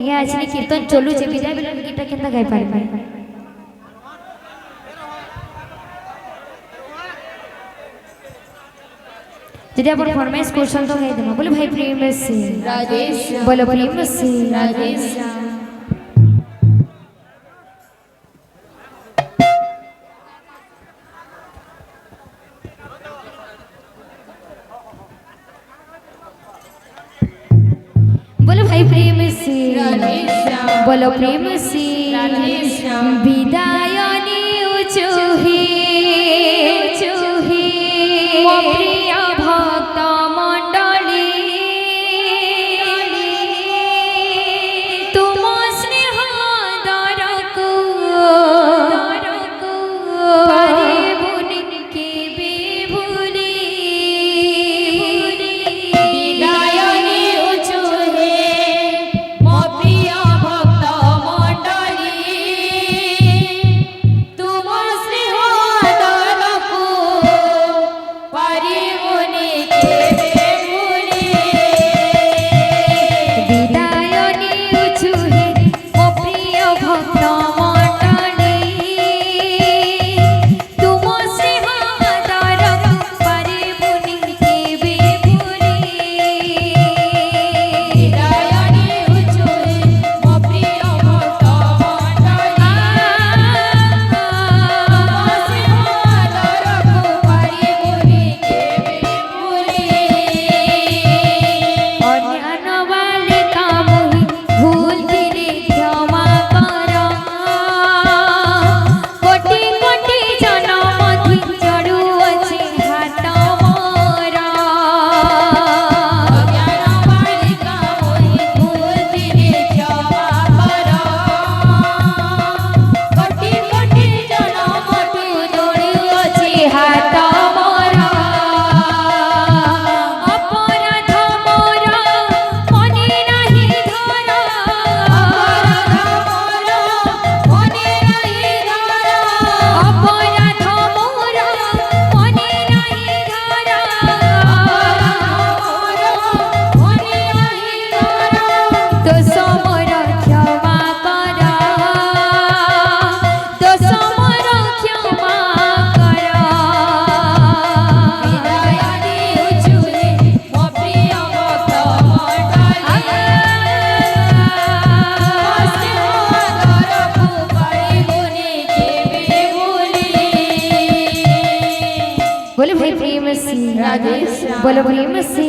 আজ্ঞা আসলে কীর্তন চলুছে বিদায় বেলা গীতটা কেনতা গাই পারবে যদি আপন ফরমাইশ করছেন তো গাই দেবো বলে ভাই প্রেম সে राधे श्याम বলো প্রেম সে राधे श्याम बोलो भाई प्रेम से राधे श्याम बोलो प्रेम से राधे श्याम विदायनी उचुहे प्रिय भक्त मंडली तुम स्नेह दरको परिबुनि के बेभुली विदायनी उचुहे मो प्रिय भक्त मंडली तुम स्नेह दरको परिबुनि के बेभुली विदायनी उचुहे ओ प्रिय भक्त मंडली तुम स्नेह दरको परिबुनि के बेभुली विदायनी उचुहे मो प्रिय भक्त मंडली अज्ञान वाले कामोही भूल दिले क्षमा कर कोटि कोटि जन्म थी चढ़ू अछि हाथ मोर हाथ मोर अपराध मोर मने नाही धर अपराध मोर मने नाही धर दोष मोर क्षमा कर दोष मोर क्षमा कर बोलो भाई प्रेम से राधे श्याम। बोलो प्रेम से